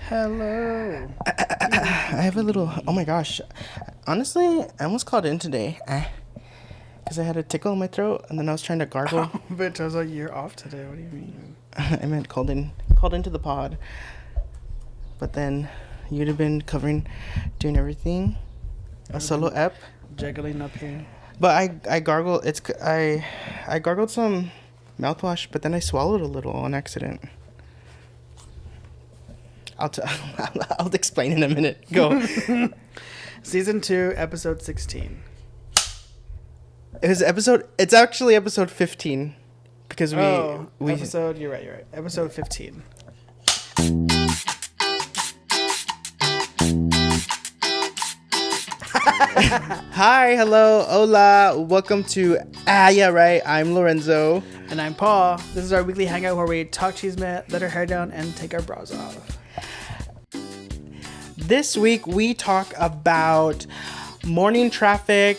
Hello. I have a little. Oh my gosh. Honestly, I almost called in today. Because I had a tickle in my throat and then I was trying to gargle. Bitch, I was like, you're off today. What do you mean? I meant called into the pod. But then you'd have been doing everything. A solo ep. Jiggling up here. But I gargled. I gargled some mouthwash, but then I swallowed a little on accident. I'll explain in a minute. Go. Season 2, episode 16. It's actually episode 15 because we episode. You're right. Episode 15. Hi, hello, hola, welcome to yeah, right. I'm Lorenzo. And I'm Paul. This is our weekly hangout where we talk chisme, let our hair down, and take our bras off. This week we talk about morning traffic,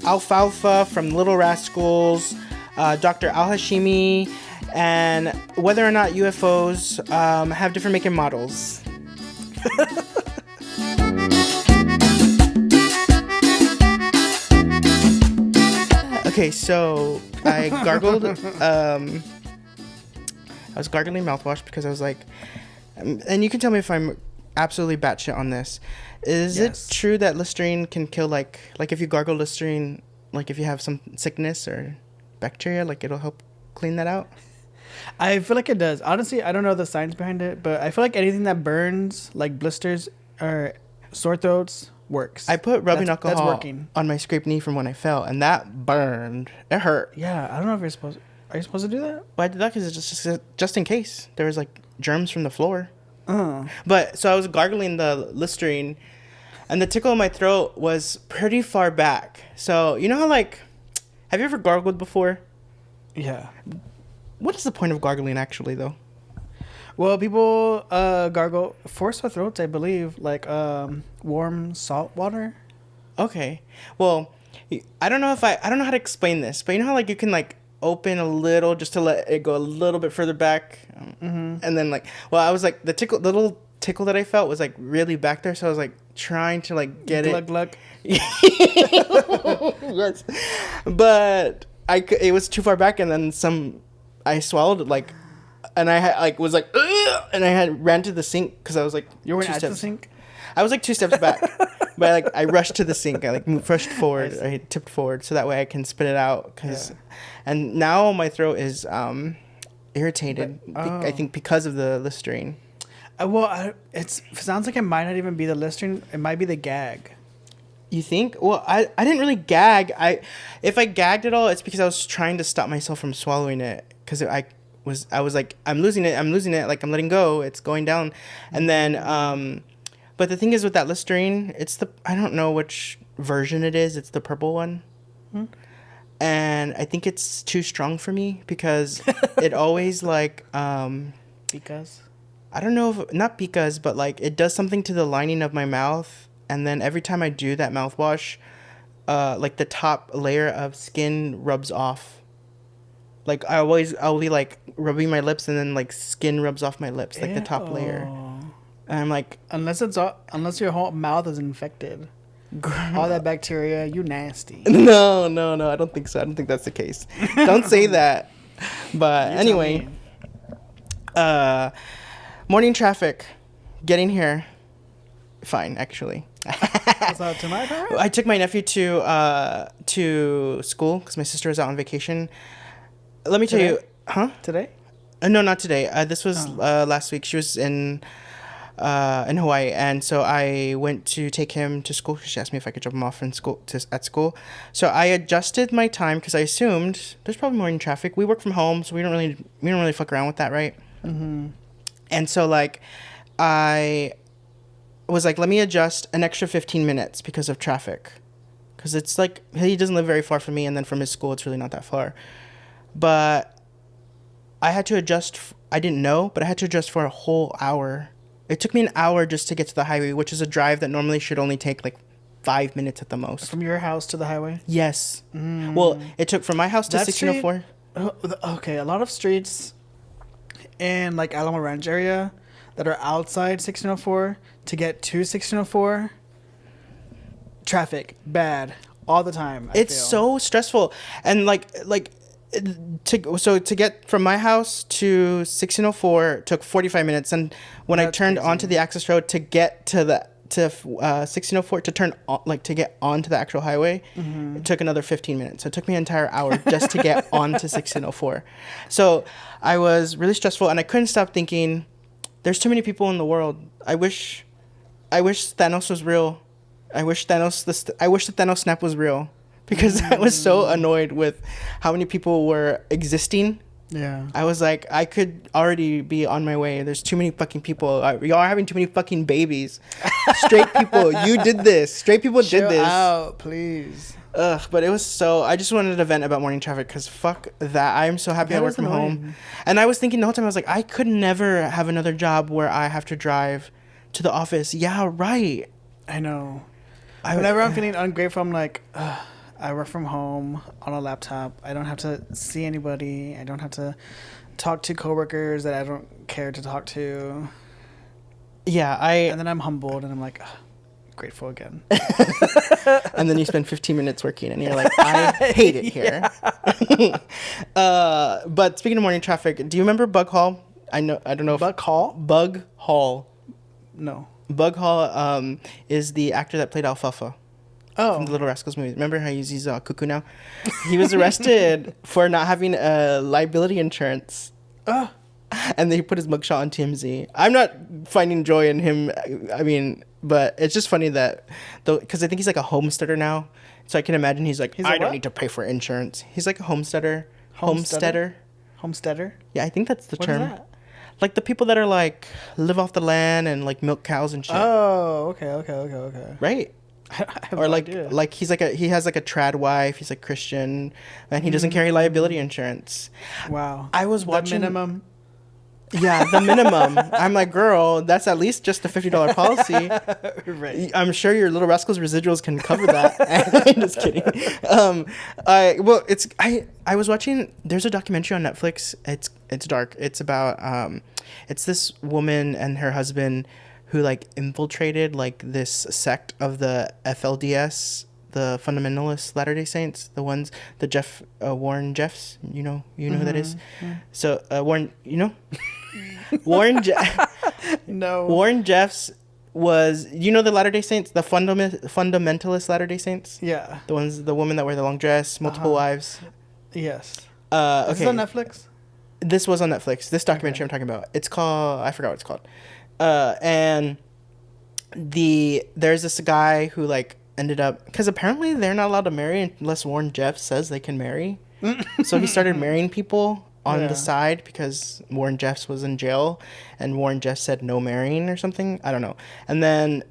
alfalfa from Little Rascals, Dr. Al-Hashimi, and whether or not UFOs have different make and models. Okay, so I gargled. I was gargling mouthwash because I was like, and you can tell me if I'm absolutely batshit on this. Is Yes. it true that Listerine can kill like if you gargle Listerine, like if you have some sickness or bacteria, like it'll help clean that out? I feel like it does. Honestly, I don't know the science behind it, but I feel like anything that burns, like blisters or sore throats, works. I put rubbing alcohol That's working. on my scraped knee from when I fell, and that burned. It hurt. Yeah, I don't know if you're supposed. Are you supposed to do that? But I did that because it's just in case there was like germs from the floor. Oh. But so I was gargling the Listerine, and the tickle in my throat was pretty far back. So you know how have you ever gargled before? Yeah. What is the point of gargling actually, though? Well, people gargle for sore throats, I believe, like warm salt water. Okay. Well, I don't know how to explain this, but you know how you can open a little just to let it go a little bit further back, and then I was the little tickle that I felt was really back there, so I was trying to get it. Glug. Yes. But it was too far back, and then I swallowed it and I had was "Ugh!" and I had ran to the sink because I was You weren't two at steps. the sink? I was 2 steps back, but I rushed to the sink. I rushed forward. I tipped forward so that way I can spit it out. And now my throat is irritated. I think because of the Listerine. It sounds like it might not even be the Listerine. It might be the gag. You think? Well, I didn't really gag. If I gagged at all, it's because I was trying to stop myself from swallowing it because I was I'm losing it, I'm letting go, it's going down, and then but the thing is with that Listerine, I don't know which version it is. It's the purple one, and I think it's too strong for me because it always Because? I don't know if not because, but it does something to the lining of my mouth, and then every time I do that mouthwash, the top layer of skin rubs off. I'll be rubbing my lips and then skin rubs off my lips, the top layer. And I'm Unless your whole mouth is infected. All that bacteria, you nasty. No, I don't think so. I don't think that's the case. Don't say that. But anyway, morning traffic, getting here, fine actually. So tonight, all right? I took my nephew to school because my sister was out on vacation. Let me tell you, huh? Today? No, not today. This was last week. She was in Hawaii, and so I went to take him to school. She asked me if I could drop him off at school. So I adjusted my time because I assumed there's probably morning traffic. We work from home, so we don't really fuck around with that, right? Mm-hmm. And so I was let me adjust an extra 15 minutes because of traffic, because it's he doesn't live very far from me, and then from his school it's really not that far. But I had to adjust. I didn't know, but I had to adjust for a whole hour. It took me an hour just to get to the highway, which is a drive that normally should only take 5 minutes at the most. From your house to the highway? Yes. Well, it took from my house to 1604. Okay, a lot of streets in Alamo Ranch area, that are outside 1604 to get to 1604. Traffic bad all the time. It's so stressful, and to get from my house to 1604 took 45 minutes, and when I turned onto the access road to get to 1604 to turn on, like to get onto the actual highway, it took another 15 minutes. So it took me an entire hour just to get onto 1604. So I was really stressful, and I couldn't stop thinking, there's too many people in the world. I wish Thanos was real. I wish the Thanos snap was real, because I was so annoyed with how many people were existing. Yeah. I was like, I could already be on my way. There's too many fucking people. Y'all are having too many fucking babies. Straight people, you did this. Straight people did this. Chill out, please. Ugh, but it was so... I just wanted to vent about morning traffic, because fuck that. I'm so happy I work from home. And I was thinking the whole time, I was like, I could never have another job where I have to drive to the office. Yeah, right. I know. Whenever I'm feeling ungrateful, I'm like, I work from home on a laptop. I don't have to see anybody. I don't have to talk to coworkers that I don't care to talk to. Yeah, and then I'm humbled, and I'm like, grateful again. And then you spend 15 minutes working, and you're like, I hate it here. But speaking of morning traffic, do you remember Bug Hall? I don't know. Bug Hall? Bug Hall. No. Bug Hall is the actor that played Alfalfa. Oh. From the Little Rascals movie. Remember how he's cuckoo now? He was arrested for not having a liability insurance. And they put his mugshot on TMZ. I'm not finding joy in him. I mean, but it's just funny that, because I think he's like a homesteader now. So I can imagine he's like, I don't need to pay for insurance. He's like a homesteader. Homesteader? Yeah, I think that's the term. What is that? Like the people that are like live off the land and like milk cows and shit. Oh, okay. Right. Or like he has like a trad wife. He's like Christian, and he doesn't carry liability insurance. Wow. I was watching the minimum. Yeah, the minimum. I'm like, girl, that's at least just a $50 policy. Right. I'm sure your Little Rascals residuals can cover that. I'm just kidding. I was watching. There's a documentary on Netflix. It's dark. It's about it's this woman and her husband who like infiltrated like this sect of the FLDS, the Fundamentalist Latter-day Saints, the Warren Jeffs, you know who that is. Mm-hmm. So Warren, Warren Jeffs was, the Latter-day Saints, the fundamentalist Latter-day Saints. Yeah, the women that wear the long dress, multiple wives. Yes. Okay. Is this on Netflix? This was on Netflix. This documentary I'm talking about. It's called, I forgot what it's called. And there's this guy who like ended up, because apparently they're not allowed to marry unless Warren Jeffs says they can marry. So he started marrying people on the side because Warren Jeffs was in jail, and Warren Jeffs said no marrying or something. I don't know. And then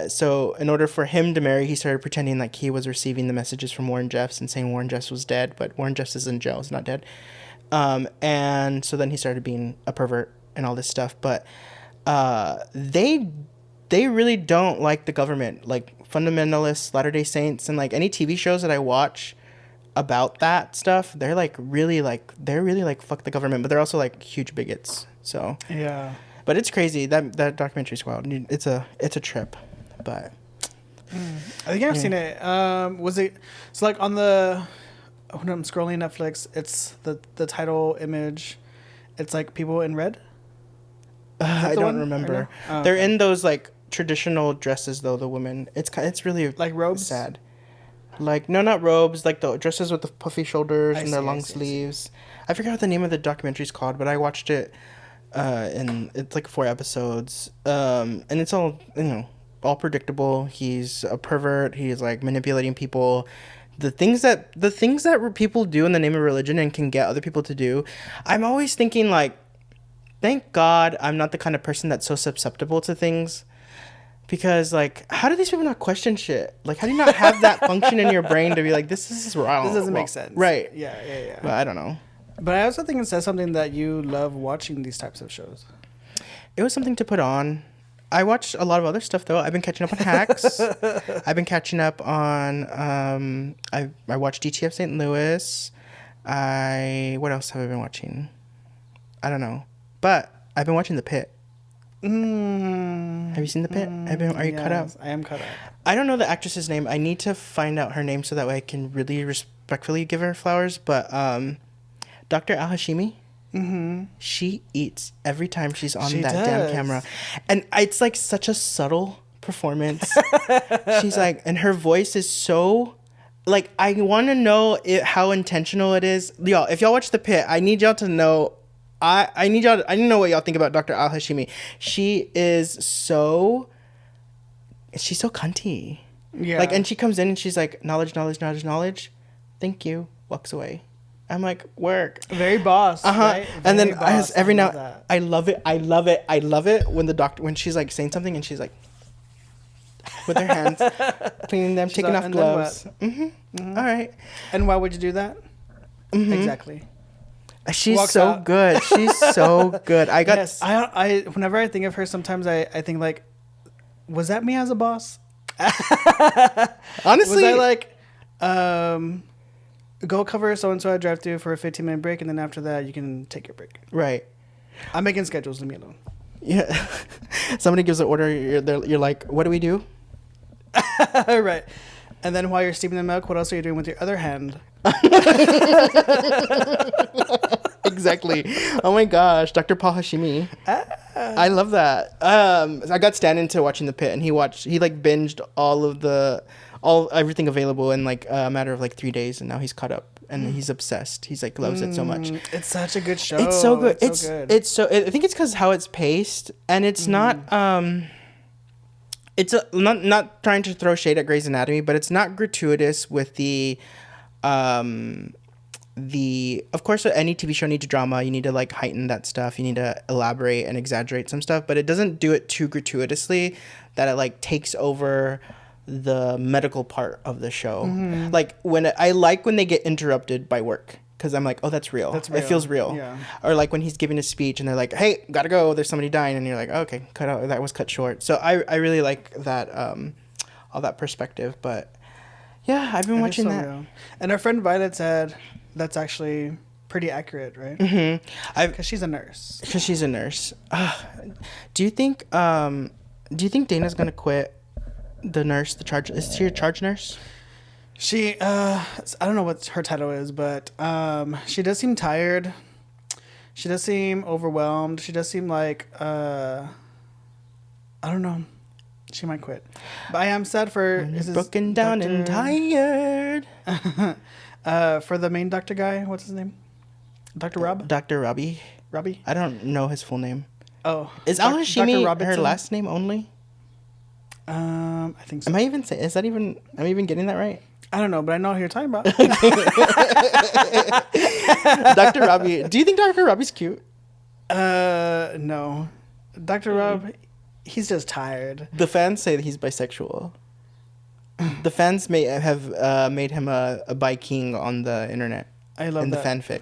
so in order for him to marry, he started pretending like he was receiving the messages from Warren Jeffs and saying Warren Jeffs was dead, but Warren Jeffs is in jail. He's not dead. And so then he started being a pervert and all this stuff. But they really don't like the government, like fundamentalists, Latter-day Saints, and like any TV shows that I watch about that stuff, they're really fuck the government, but they're also like huge bigots. So yeah, but it's crazy. That documentary's wild. It's a trip. But I think I've seen it. Was it so like on the, when I'm scrolling Netflix, it's the title image, it's like people in red. I don't remember. Oh, they're in those like traditional dresses though, the women. It's really like robes, sad. Like, no, not robes, like the dresses with the puffy shoulders and the long sleeves. I forgot what the name of the documentary's called, but I watched it and it's like 4 episodes. And it's all, all predictable. He's a pervert. He's like manipulating people. The things that people do in the name of religion and can get other people to do. I'm always thinking like, thank God I'm not the kind of person that's so susceptible to things. Because, like, how do these people not question shit? Like, how do you not have that function in your brain to be like, this is wrong? This doesn't make sense. Right. Yeah. But I don't know. But I also think it says something that you love watching these types of shows. It was something to put on. I watched a lot of other stuff, though. I've been catching up on Hacks. I've been catching up on... I watched DTF St. Louis. What else have I been watching? I don't know. But I've been watching The Pit. Have you seen The Pit? Are you caught up? I am caught up. I don't know the actress's name. I need to find out her name so that way I can really respectfully give her flowers. But Dr. Al-Hashimi, she eats every time she's on that damn camera. And it's like such a subtle performance. She's like, and her voice is so... Like, I want to know how intentional it is. Y'all, if y'all watch The Pit, I need y'all to know... I need to know what y'all think about Dr. Al-Hashimi. She's so cunty. Yeah. Like, and she comes in and she's like, knowledge. Thank you. Walks away. I'm like, work. Very boss. Right? And then every now, I love it when she's like saying something and she's like, with her hands, cleaning them, taking off gloves. All right. And why would you do that? Exactly. She's so good. She's so good. I whenever I think of her, sometimes I think like, was that me as a boss? Honestly, was I like, go cover so and so at drive-thru for a 15-minute break, and then after that you can take your break. Right. I'm making schedules. Leave me alone. Yeah. Somebody gives an order. You're like, what do we do? Right. And then while you're steaming the milk, what else are you doing with your other hand? Exactly. Oh my gosh, Dr. Paul Hashimi. I love that. I got Stan into watching The Pit, and he like binged everything available in like a matter of like 3 days, and now he's caught up and he's obsessed. He's like loves it so much. It's such a good show. It's so good. It's so I think it's because how it's paced, and it's not it's not trying to throw shade at Grey's Anatomy, but it's not gratuitous with the of course any TV show needs drama. You need to like heighten that stuff. You need to elaborate and exaggerate some stuff, but it doesn't do it too gratuitously that it like takes over the medical part of the show. Like when they get interrupted by work, because I'm like, oh, that's real. It feels real. Yeah. Or like when he's giving a speech and they're like, hey, gotta go, there's somebody dying, and you're like, oh, okay, that was cut short. So I really like that all that perspective. But yeah, I've been watching that. Real. And our friend Violet said that's actually pretty accurate, right? Because she's a nurse. Do you think Dana's gonna quit the nurse? Is she a charge nurse? She I don't know what her title is, but she does seem tired. She does seem overwhelmed. She does seem like I don't know. She might quit. But I am sad for broken down and tired. For the main doctor guy, what's his name? Dr. Rob? Dr. Robbie. Robbie? I don't know his full name. Oh. Is Al-Hashimi her last name only? I think so. Am I even getting that right? I don't know, but I know who you're talking about. Dr. Robbie. Do you think Dr. Robbie's cute? No. Dr. Rob, he's just tired. The fans say that he's bisexual. The fans may have made him a bi king on the internet. I love in that. The fanfic.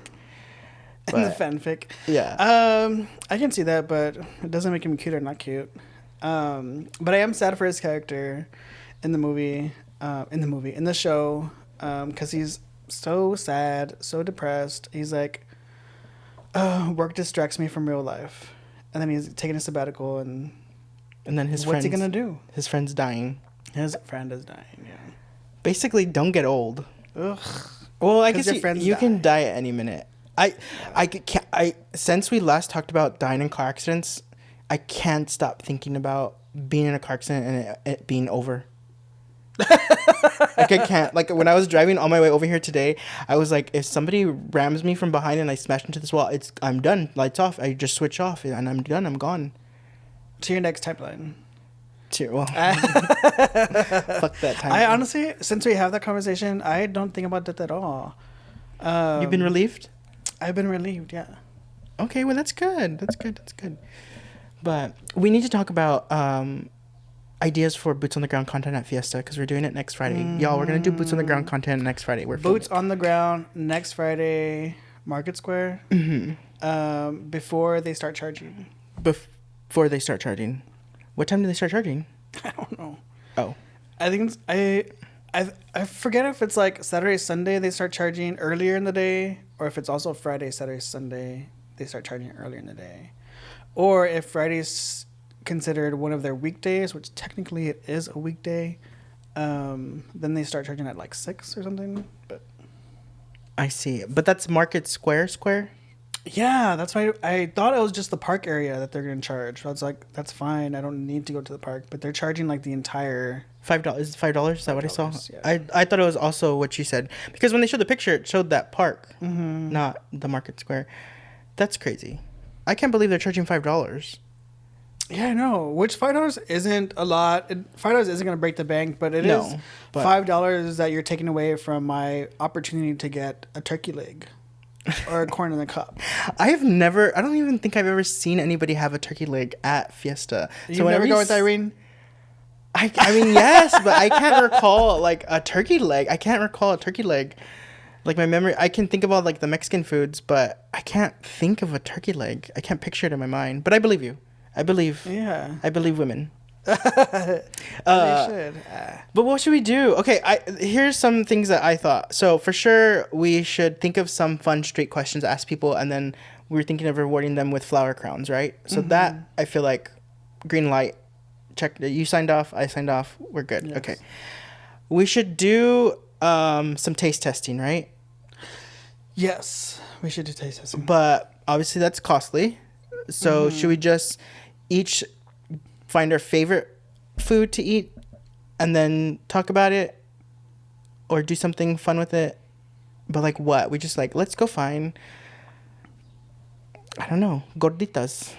In the fanfic. Yeah. I can see that, but it doesn't make him cute or not cute. But I am sad for his character in the show, because he's so sad, so depressed. He's like, work distracts me from real life. And then he's taking a sabbatical, and then what's he gonna do? His friend's dying. His friend is dying, yeah. Basically, don't get old. Ugh. Well, I guess you can die at any minute. Since we last talked about dying in car accidents, I can't stop thinking about being in a car accident and it being over. Like I can't. Like when I was driving on my way over here today, I was like, if somebody rams me from behind and I smash into this wall, I'm done. Lights off. I just switch off and I'm done. I'm gone. To your next timeline. Fuck that time. I honestly, since we have that conversation, I don't think about that at all. You've been relieved? I've been relieved, yeah. Okay, well that's good. That's good. But we need to talk about ideas for Boots on the Ground content at Fiesta, because we're doing it next Friday. Y'all, we're going to do Boots on the Ground content next Friday. Boots on the Ground next Friday, Market Square. Before they start charging. Before they start charging. What time do they start charging? I don't know. Oh. I think I forget if it's like Saturday, Sunday they start charging earlier in the day, or if it's also Friday, Saturday, Sunday they start charging earlier in the day. Or if Friday's considered one of their weekdays, which technically it is a weekday, then they start charging at like 6 or something. But I see. But that's Market Square? yeah, that's why I thought it was just the park area that they're going to charge. I was like, that's fine. I don't need to go to the park. But they're charging like the entire... $5. Is it $5? Is that what I saw? Yeah. I thought it was also what you said. Because when they showed the picture, it showed that park, not the Market Square. That's crazy. I can't believe they're charging $5. Yeah, I know. Which $5 isn't a lot. $5 isn't going to break the bank, but it is but $5 that you're taking away from my opportunity to get a turkey leg or a corn in the cup. I don't even think I've ever seen anybody have a turkey leg at Fiesta. You never go with Irene? I mean, yes, but I can't recall like a turkey leg. I can't recall a turkey leg. Like my memory, I can think about like the Mexican foods, but I can't think of a turkey leg. I can't picture it in my mind. But I believe you. I believe women. They should. But what should we do? Okay, here's some things that I thought. So for sure, we should think of some fun street questions to ask people, and then we were thinking of rewarding them with flower crowns, right? So that I feel like green light. Check. You signed off. I signed off. We're good. Yes. Okay. We should do some taste testing, right? Yes, we should do taste testing. But obviously that's costly. So should we just each find our favorite food to eat and then talk about it, or do something fun with it? But like what? We just like, let's go find, I don't know, gorditas.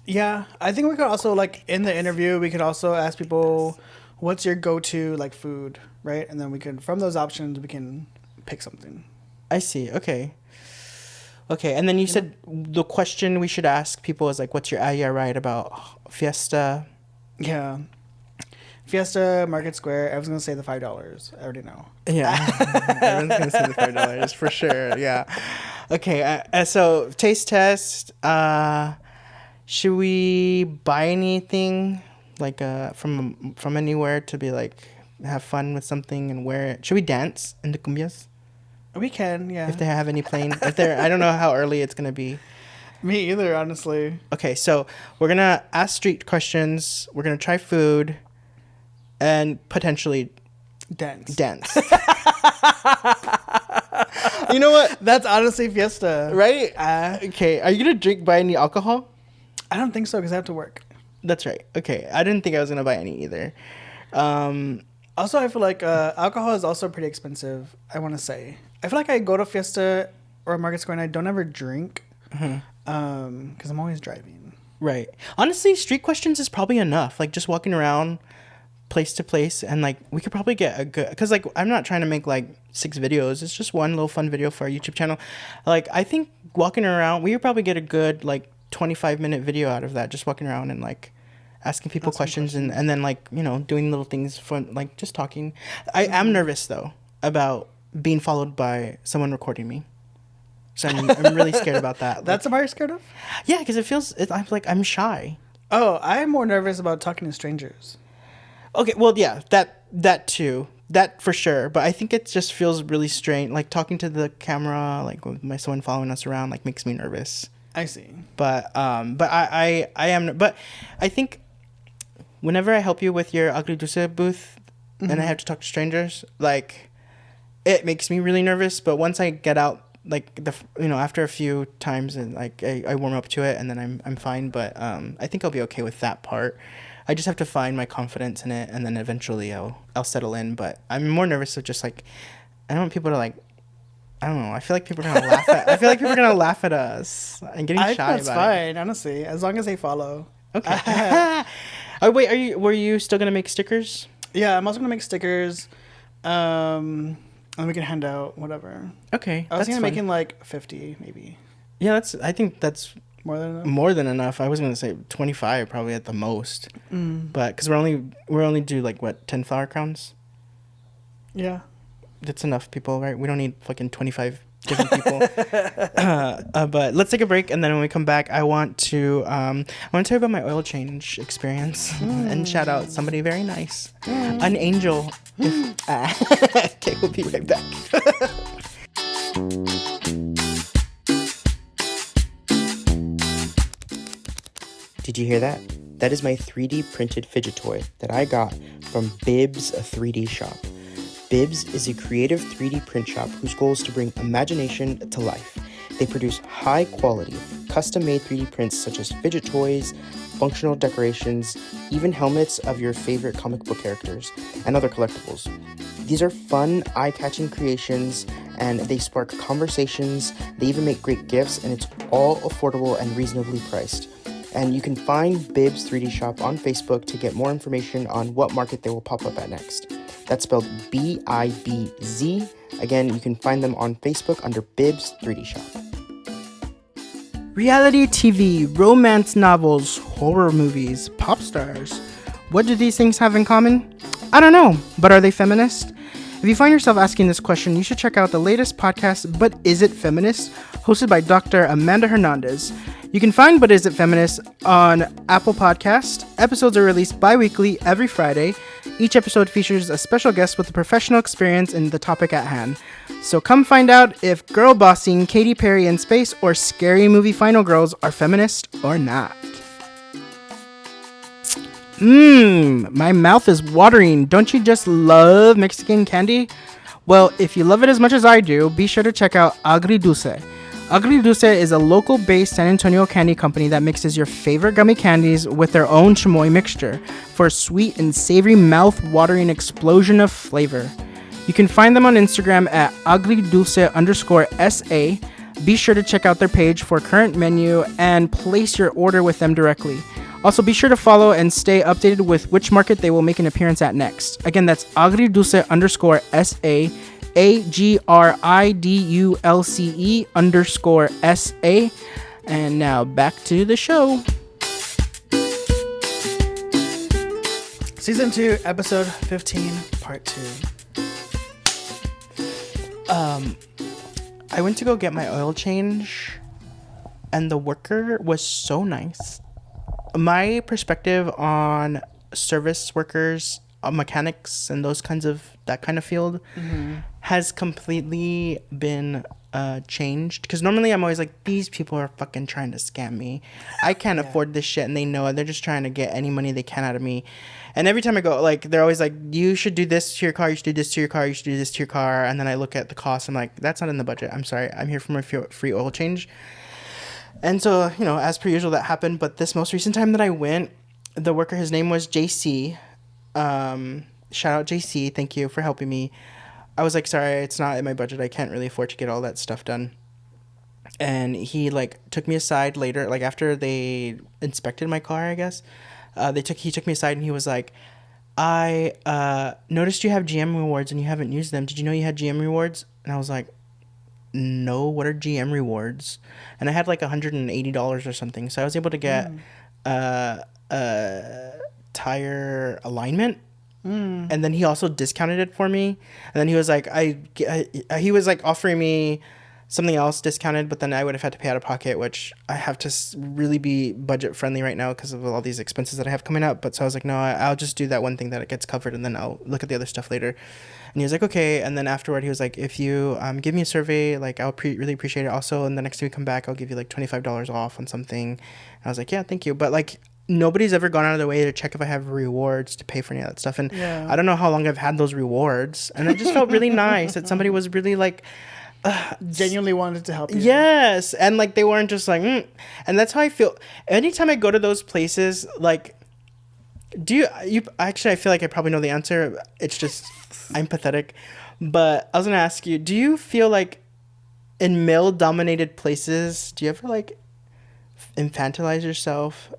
Yeah, I think we could also, like, in the interview, we could also ask people, what's your go-to, like, food, right? And then we can, from those options, we can pick something. I see. Okay, and then you said the question we should ask people is, like, what's your idea, right, about Fiesta? Yeah. Fiesta, Market Square, everyone's going to say the $5. I already know. Yeah. Everyone's going to say the $5 for sure, yeah. Okay, so taste test, should we buy anything like from anywhere to be like have fun with something and wear it? Should we dance in the cumbias? We can, yeah. If they have any playing, I don't know how early it's gonna be. Me either, honestly. Okay, so we're gonna ask street questions. We're gonna try food, and potentially dance. You know what? That's honestly Fiesta, right? Okay, are you gonna buy any alcohol? I don't think so, because I have to work. That's right. Okay. I didn't think I was going to buy any either. Also, I feel like alcohol is also pretty expensive, I want to say. I feel like I go to Fiesta or Market Square and I don't ever drink because I'm always driving. Right. Honestly, street questions is probably enough. Like, just walking around place to place, and, like, we could probably get a good... Because, like, I'm not trying to make, like, 6 videos. It's just one little fun video for our YouTube channel. Like, I think walking around, we could probably get a good, like, 25-minute video out of that, just walking around and like asking people questions. And then like, you know, doing little things for like just talking. I am nervous though about being followed by someone recording me, so I'm really scared about that. That's what you're scared of? Yeah, because I'm like, I'm shy. Oh, I'm more nervous about talking to strangers. Okay, well, yeah, that too, that for sure, but I think it just feels really strange, like talking to the camera, like with someone following us around, like makes me nervous. I see. But I am. But I think whenever I help you with your Agridulce booth, and I have to talk to strangers, like it makes me really nervous. But once I get out, like after a few times, and like I warm up to it, and then I'm fine. But I think I'll be okay with that part. I just have to find my confidence in it, and then eventually I'll settle in. But I'm more nervous of just like, I don't want people to like. I don't know. I feel like people are gonna laugh at. I feel like people are gonna laugh at us. I'm getting shy about it. That's fine, honestly, as long as they follow. Okay. Oh wait, were you still gonna make stickers? Yeah, I'm also gonna make stickers, and we can hand out whatever. Okay. I was making like 50 maybe. Yeah, I think that's more than enough. More than enough. I was gonna say 25 probably at the most, but because we're only do like what 10 flower crowns. Yeah. That's enough people, right? We don't need fucking 25 different people. But let's take a break, and then when we come back, I want to tell you about my oil change experience and shout out somebody very nice, an angel. Okay, we'll be right back. Did you hear that? That is my 3D printed fidget toy that I got from Bibs 3D Shop. Bibs is a creative 3D print shop whose goal is to bring imagination to life. They produce high-quality, custom-made 3D prints such as fidget toys, functional decorations, even helmets of your favorite comic book characters, and other collectibles. These are fun, eye-catching creations, and they spark conversations. They even make great gifts, and it's all affordable and reasonably priced. And you can find Bibs 3D Shop on Facebook to get more information on what market they will pop up at next. That's spelled BIBZ. Again, you can find them on Facebook under Bibs 3D Shop. Reality TV, romance novels, horror movies, pop stars. What do these things have in common? I don't know, but are they feminist? If you find yourself asking this question, you should check out the latest podcast, But Is It Feminist?, hosted by Dr. Amanda Hernandez. You can find But Is It Feminist on Apple Podcast. Episodes are released bi-weekly every Friday. Each episode features a special guest with a professional experience in the topic at hand. So come find out if girl bossing, Katy Perry in space, or scary movie Final Girls are feminist or not. My mouth is watering. Don't you just love Mexican candy? Well, if you love it as much as I do, be sure to check out Agridulce. Agridulce is a local-based San Antonio candy company that mixes your favorite gummy candies with their own chamoy mixture for a sweet and savory mouth-watering explosion of flavor. You can find them on Instagram at agridulce_SA. Be sure to check out their page for current menu and place your order with them directly. Also, be sure to follow and stay updated with which market they will make an appearance at next. Again, that's agridulce_SA, AGRIDULCE_SA. And now back to the show. Season 2, episode 15, part 2. I went to go get my oil change, and the worker was so nice. My perspective on service workers, mechanics, and that kind of field has completely been changed. Because normally I'm always like, these people are fucking trying to scam me. I can't afford this shit, and they know it. They're just trying to get any money they can out of me. And every time I go, like, they're always like, you should do this to your car, you should do this to your car, you should do this to your car. And then I look at the cost, I'm like, that's not in the budget. I'm sorry. I'm here for my free oil change. And so, as per usual, that happened. But this most recent time that I went, the worker, his name was JC. Shout out JC. Thank you for helping me. I was like, sorry, it's not in my budget. I can't really afford to get all that stuff done. And he, took me aside later, after they inspected my car, I guess. He took me aside and he was like, I noticed you have GM rewards and you haven't used them. Did you know you had GM rewards? And I was like, no, what are GM rewards? And I had $180 or something. So I was able to get tire alignment. And then he also discounted it for me. And then he was like, he was offering me something else discounted, but then I would have had to pay out of pocket, which I have to really be budget friendly right now because of all these expenses that I have coming up. But so I was like, no, I'll just do that one thing that it gets covered, and then I'll look at the other stuff later. And he was like, okay. And then afterward, he was like, if you give me a survey, I'll really appreciate it. Also, and the next time we come back, I'll give you $25 off on something. And I was like, yeah, thank you. But nobody's ever gone out of their way to check if I have rewards to pay for any of that stuff. And I don't know how long I've had those rewards. And it just felt really nice that somebody was really genuinely wanted to help you. Yes. And they weren't just and that's how I feel anytime I go to those places. Do you actually, I feel like I probably know the answer. It's just I'm pathetic. But I was gonna ask you, do you feel like in male dominated places, do you ever infantilize yourself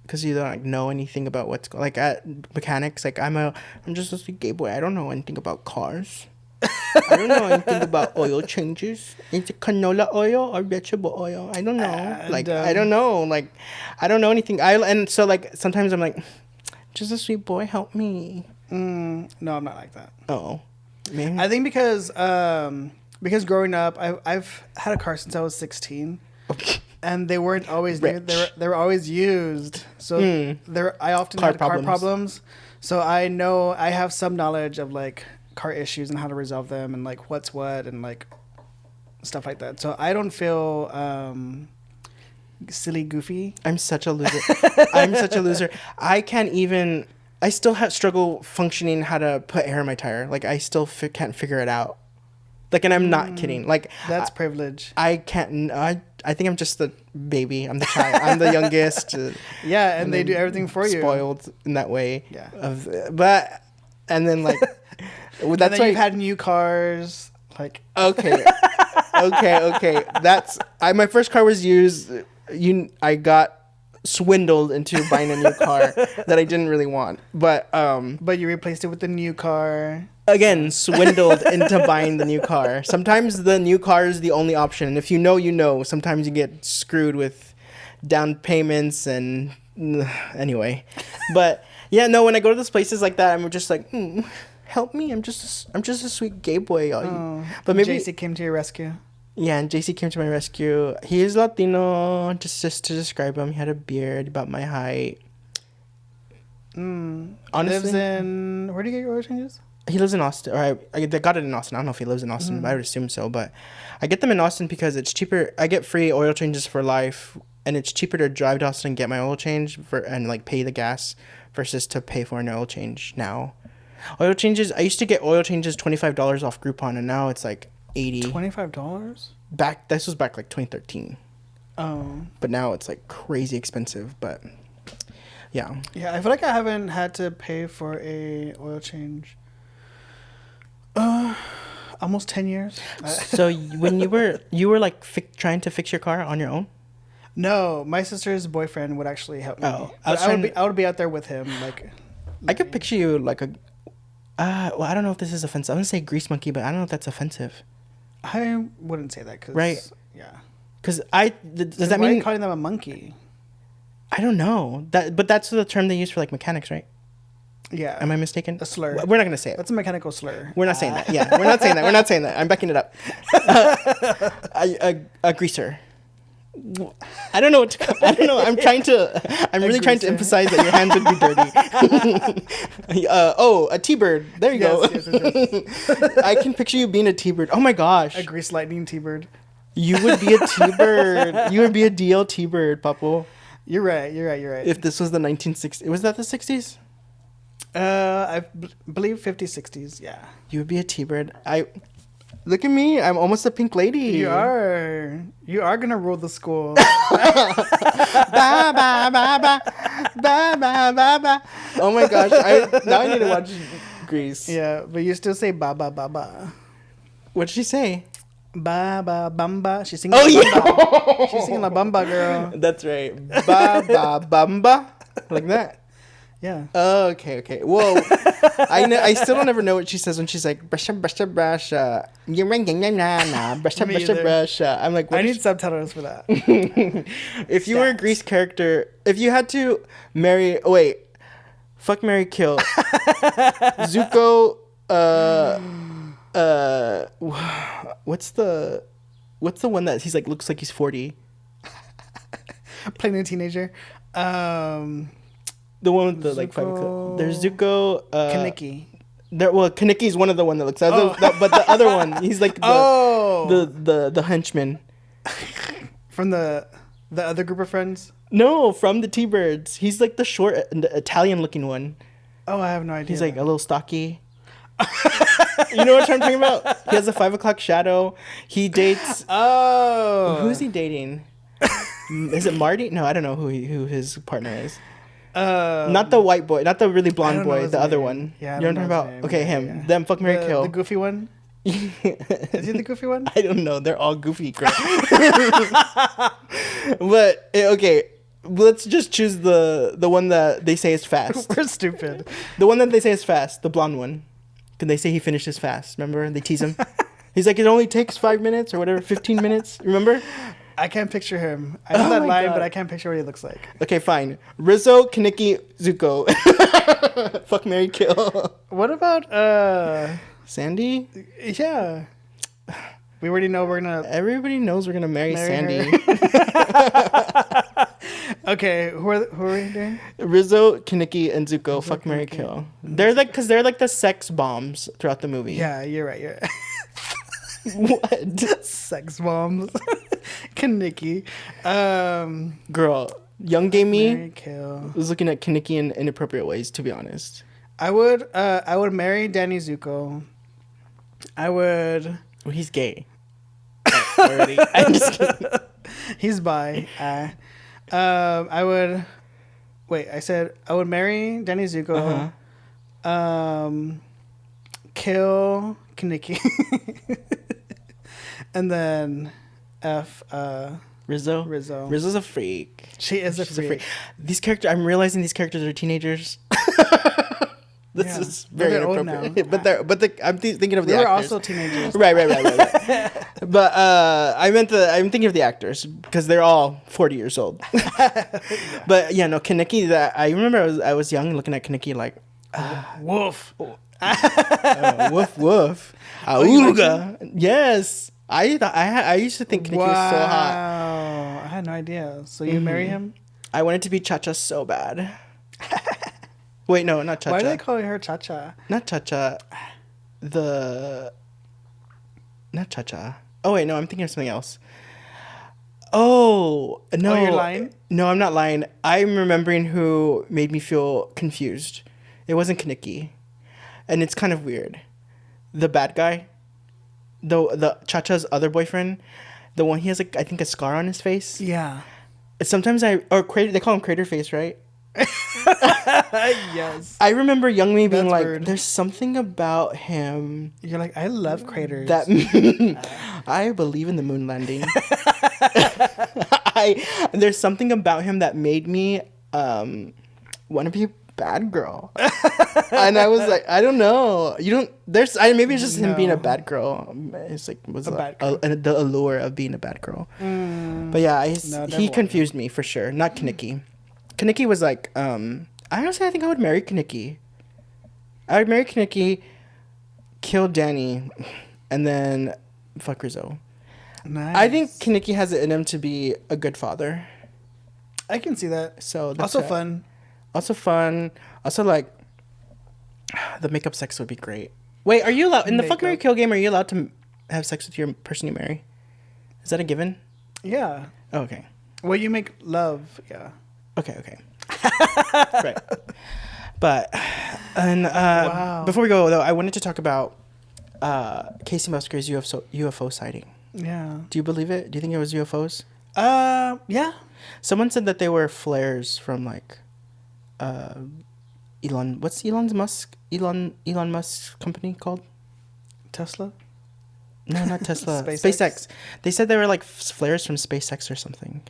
because you don't know anything about what's at mechanics? I'm just a gay boy, I don't know anything about cars. I don't know anything about oil changes. Is it canola oil or vegetable oil? I don't know. I don't know. I don't know anything. Sometimes I'm like, just a sweet boy, help me. No, I'm not like that. Oh, maybe. I think because growing up, I've had a car since I was 16, and they weren't always new. They were always used. So I often had car problems. So I know I have some knowledge of car issues and how to resolve them and what's what and stuff like that. So I don't feel silly goofy. I'm such a loser. I'm such a loser. I still struggle functioning how to put air in my tire. Like, I still can't figure it out. Like, and I'm not kidding. Like, that's privilege. I can't. I think I'm just the baby. I'm the child. I'm the youngest. Yeah, and they do everything for you. Spoiled in that way. Yeah. And then like, that's and then why you've had new cars. Like, okay. That's my first car was used. I got swindled into buying a new car that I didn't really want, but you replaced it with the new car. Again, swindled into buying the new car. Sometimes the new car is the only option, and if you know, sometimes you get screwed with down payments and anyway. But yeah, no, when I go to those places like that, I'm just like, help me, I'm just a sweet gay boy. But maybe JC came to your rescue. Yeah, and JC came to my rescue. He is Latino, just to describe him. He had a beard about my height. Honestly, lives in, where do you get your oil changes? He lives in Austin, or I got it in Austin. I don't know if he lives in Austin, but I would assume so. But I get them in Austin because it's cheaper. I get free oil changes for life, and it's cheaper to drive to Austin and get my oil change and like pay the gas versus to pay for an oil change now. Oil changes, I used to get oil changes $25 off Groupon, and now it's like $80. $25? This was back like 2013. Oh. But now it's like crazy expensive, but yeah. Yeah, I feel like I haven't had to pay for a oil change almost 10 years. So when you were like trying to fix your car on your own? No, my sister's boyfriend would actually help me. Oh, I would be out there with him, like. I could picture you like a. Well, I don't know if this is offensive. I'm gonna say grease monkey, but I don't know if that's offensive. I wouldn't say that, cause right. Yeah. Because does that mean? Why are you calling them a monkey? I don't know but that's the term they use for like mechanics, right? Yeah. Am I mistaken? A slur. We're not gonna say it. That's a mechanical slur. We're not saying that. Yeah, we're not saying that. We're not saying that. I'm backing it up. A greaser. I don't know what to. I don't know. I'm really trying to emphasize that your hands would be dirty. A T-bird. There you go. Yes. I can picture you being a T-bird. Oh my gosh. A grease lightning T-bird. You would be a T-bird. You would be a DL T-bird, Papo. You're right. If this was the 1960s, was that the 60s? I believe 50s, 60s. Yeah. You would be a T-bird. Look at me. I'm almost a pink lady. You are gonna rule the school. Ba, ba, ba, ba. Ba, ba, ba, ba. Oh my gosh. Now I need to watch Grease. Yeah, but you still say ba ba ba ba. What did she say? Ba ba bamba. She's singing. Yeah. She's singing La Bamba, girl. That's right. Ba ba bamba. Like that. Yeah. Oh, okay. Whoa. I still don't ever know what she says when she's like brusha brusha brusha. Brusha brusha brusha. I'm like, I need subtitles for that. If you were a Grease character, if you had to fuck, marry, kill. Zuko. What's the one that he's like looks like he's 40? Playing a teenager. The one with the like 5 o'clock. There's Zuko. Kaneki. Kaneki's one of the one that looks. But the other one, he's like the henchman. From the other group of friends. No, from the T-Birds. He's like the short, Italian-looking one. Oh, I have no idea. He's like a little stocky. You know what I'm talking about? He has a 5 o'clock shadow. He dates. Oh. Who's he dating? Is it Marty? No, I don't know who his partner is. Not the white boy, not the really blonde boy, the other one. Yeah, you know what I'm talking about? Okay, him. Yeah. Them, fuck, marry, kill. The goofy one? Is he the goofy one? I don't know. They're all goofy, girl. But, okay, let's just choose the one that they say is fast. We're stupid. The one that they say is fast, the blonde one. Because they say he finishes fast, remember? They tease him. He's like, it only takes 5 minutes or whatever, 15 minutes, remember? I can't picture him. I know that line, but I can't picture what he looks like. Okay, fine. Rizzo, Kaneki, Zuko. Fuck, marry, kill. What about Sandy? Yeah. We already know we're gonna. Everybody knows we're gonna marry Sandy. Okay, who are we doing? Rizzo, Kaneki, and Zuko. Fuck, marry, kill. They're like the sex bombs throughout the movie. Yeah, you're right. What? Sex bombs. Kaneki. Girl, young gay me Marry, kill. was looking at Kaneki in inappropriate ways, to be honest. I would marry Danny Zuko. I would. Well, he's gay. Already. I'm just kidding. He's bi. I would. Wait, I said I would marry Danny Zuko. Kill Kaneki. And then Rizzo. Rizzo. Rizzo's a freak. She's a freak. These characters, I'm realizing these characters are teenagers. This is very inappropriate. But I'm thinking of the actors. We're also teenagers. Right. But I'm thinking of the actors because they're all 40 years old. But yeah, no, Kaneki. That I remember I was young looking at Kaneki like, woof. Woof woof. Auga. Yes. I used to think Kaneki was so hot. Wow. I had no idea. So you marry him? I wanted to be Cha-Cha so bad. Wait, no, not Cha-Cha. Why do they call her Cha-Cha? Not Cha-Cha. Not Cha-Cha. Oh, wait, no, I'm thinking of something else. Oh, no. Oh, you're lying? No, I'm not lying. I'm remembering who made me feel confused. It wasn't Kaneki. And it's kind of weird. The bad guy. The Cha-Cha's other boyfriend. The one he has, like, I think a scar on his face. Yeah. Sometimes they call him Crater Face, right? Yes. I remember young me being like, weird. there's something about him. You're like, I love craters. That I believe in the moon landing. There's something about him that made me want to be a bad girl. And I was like, I don't know. Maybe it's just him being a bad girl. It's like the allure of being a bad girl. But yeah, he confused me for sure. Not Kaneki. Kaneki was like, honestly, I think I would marry Kaneki. I would marry Kaneki, kill Danny, and then fuck Rizzo. Nice. I think Kaneki has it in him to be a good father. I can see that. So that's also fun. Also fun. Also, like, the makeup sex would be great. Wait, are you allowed in the fuck, marry, kill game? Are you allowed to have sex with your person you marry? Is that a given? Yeah. Oh, okay. Well, you make love. Yeah. Okay. Right. But, and wow. Before we go, though, I wanted to talk about Casey Musgrave's UFO sighting. Yeah. Do you believe it? Do you think it was UFOs? Yeah. Someone said that they were flares from, like, what's Elon Musk's company called? Tesla? No, not Tesla. SpaceX. They said they were, like, flares from SpaceX or something.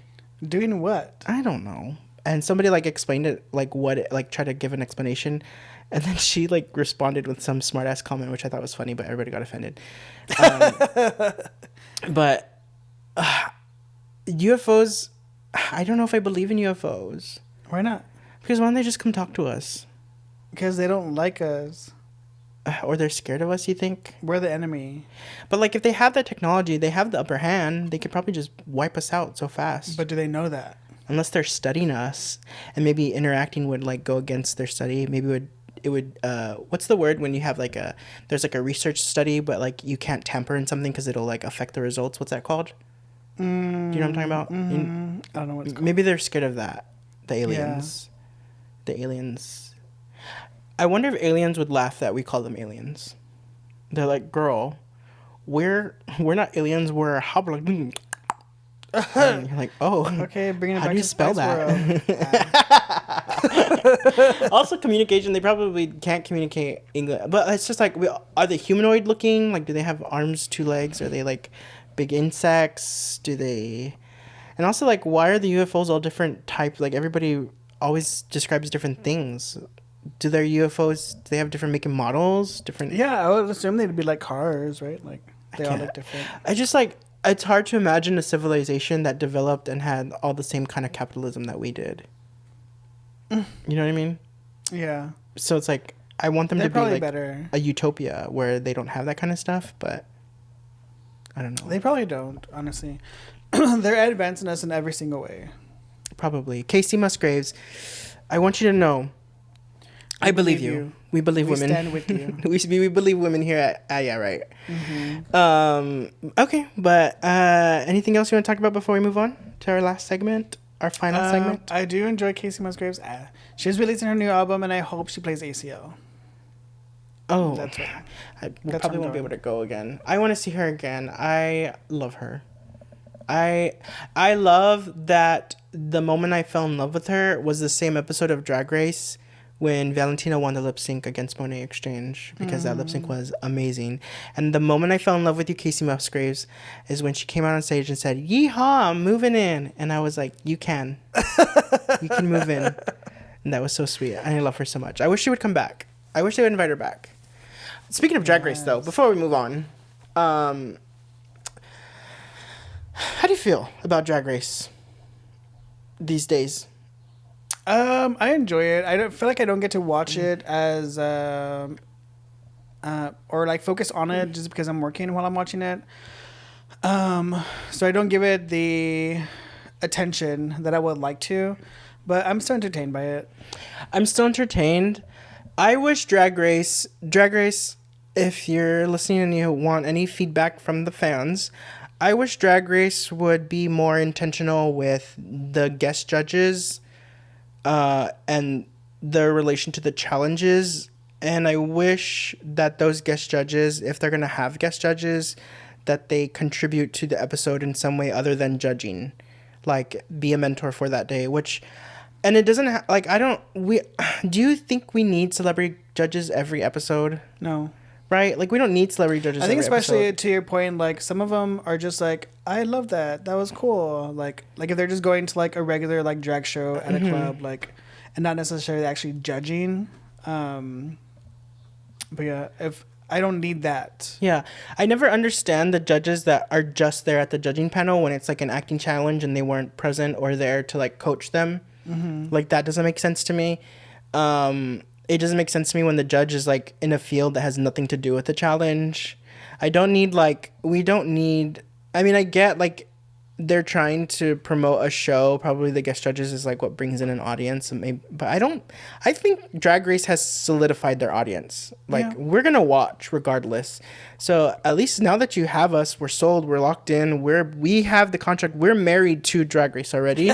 Doing what? I don't know. And somebody like explained it, like what it, like tried to give an explanation, and then she like responded with some smart ass comment, which I thought was funny, but everybody got offended. But UFOs, I don't know if I believe in UFOs. Why not? Because why don't they just come talk to us? Because they don't like us. Or they're scared of us, you think? We're the enemy. But like if they have that technology, they have the upper hand, they could probably just wipe us out so fast. But do they know that? Unless they're studying us, and maybe interacting would like go against their study. Maybe it would what's the word when you have like there's like a research study, but like you can't tamper in something because it'll like affect the results. What's that called? Do you know what I'm talking about? I don't know what it's called. Maybe they're scared of that. The aliens. Yeah. The aliens. I wonder if aliens would laugh that we call them aliens. They're like, girl, we're not aliens. We're hobgoblins. And you're like, oh, okay, bringing it how back do you to spell that? Also, communication. They probably can't communicate English, but it's just like, are they humanoid looking? Like, do they have arms, 2 legs? Are they like big insects? Do they? And also, like, why are the UFOs all different types? Like, everybody always describes different things. Do their UFOs? Do they have different making models? Different? Yeah, I would assume they'd be like cars, right? Like they all look different. I just like. It's hard to imagine a civilization that developed and had all the same kind of capitalism that we did. You know what I mean? Yeah. So it's like, I want them to be like better. a utopia where they don't have that kind of stuff, but I don't know. They probably don't, honestly. They're advancing us in every single way. Probably. Casey Musgraves, I want you to know, I believe you. We believe women. We stand with you. we believe women here at yeah, right. Okay, but anything else you want to talk about before we move on to our last segment, our final segment? I do enjoy Casey Musgraves. She's releasing her new album, and I hope she plays ACO. Oh, that's what. We probably won't be able to go again. I want to see her again. I love her. I love that the moment I fell in love with her was the same episode of Drag Race when Valentina won the lip sync against Monet Exchange, because that lip sync was amazing. And the moment I fell in love with you, Casey Musgraves, is when she came out on stage and said, "Yeehaw, I'm moving in." And I was like, you can move in. And that was so sweet. I love her so much. I wish she would come back. I wish they would invite her back. Speaking of Drag Race, though, before we move on, how do you feel about Drag Race these days? I enjoy it. I don't feel like I don't get to watch it as or like focus on it just because I'm working while I'm watching it. So I don't give it the attention that I would like to, but I'm still entertained by it. I'm still entertained. I wish Drag Race, if you're listening and you want any feedback from the fans, I wish Drag Race would be more intentional with the guest judges and their relation to the challenges. And I wish that those guest judges, if they're going to have guest judges, that they contribute to the episode in some way other than judging. Like, be a mentor for that day, and it doesn't do you think we need celebrity judges every episode? No. Right? Like, we don't need celebrity judges I think every especially episode. to your point, like, some of them are just like, I love that. That was cool. Like if they're just going to, like, a regular, like, drag show at a club, like, and not necessarily actually judging. But, yeah, if I don't need that. Yeah. I never understand the judges that are just there at the judging panel when it's, like, an acting challenge and they weren't present or there to, like, coach them. Like, that doesn't make sense to me. It doesn't make sense to me when the judge is, like, in a field that has nothing to do with the challenge. I don't need, like, I mean, I get, like, they're trying to promote a show. Probably the guest judges is, like, what brings in an audience. But I think Drag Race has solidified their audience. Like, we're going to watch regardless. So at least now that you have us, we're sold, we're locked in, we have the contract, we're married to Drag Race already.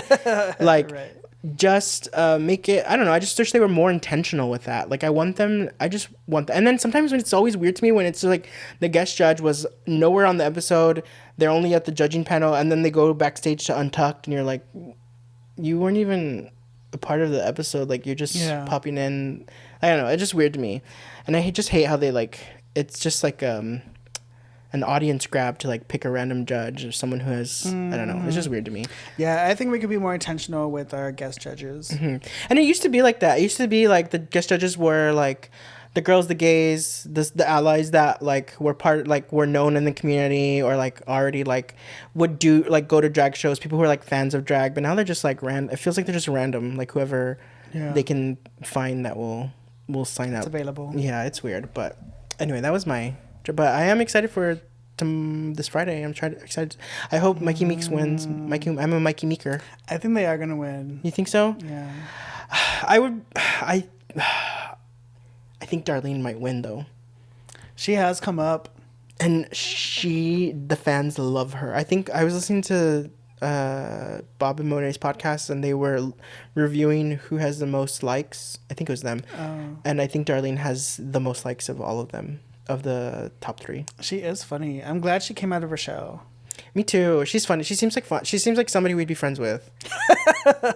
Like, right. Just make it, I don't know, I just wish they were more intentional with that. Like, I just want that. And then sometimes when it's always weird to me when it's like the guest judge was nowhere on the episode, they're only at the judging panel, and then they go backstage to Untucked, and you're like, you weren't even a part of the episode. Like, you're just popping in. I don't know, it's just weird to me. And I just hate how they, like, it's just like an audience grab to, like, pick a random judge or someone who has, I don't know. It's just weird to me. Yeah, I think we could be more intentional with our guest judges. And it used to be like that. It used to be, like, the guest judges were, like, the girls, the gays, the allies that, like, were known in the community or, like, already, like, would do, like, go to drag shows. People who are, like, fans of drag. But now they're just, like, it feels like they're just random. Like, whoever they can find that will sign up. It's available. Yeah, it's weird. But anyway, that was but I am excited for this Friday. I'm excited. I hope Mikey Meeks wins. I'm a Mikey Meeker. I think they are gonna win. You think so? Yeah. I think Darlene might win though. She has come up, and the fans love her. I think I was listening to Bob and Monet's podcast, and they were reviewing who has the most likes. I think it was them. And I think Darlene has the most likes of all of them. Of the top 3. She is funny. I'm glad she came out of her shell. Me too. She's funny. She seems like fun. She seems like somebody we'd be friends with.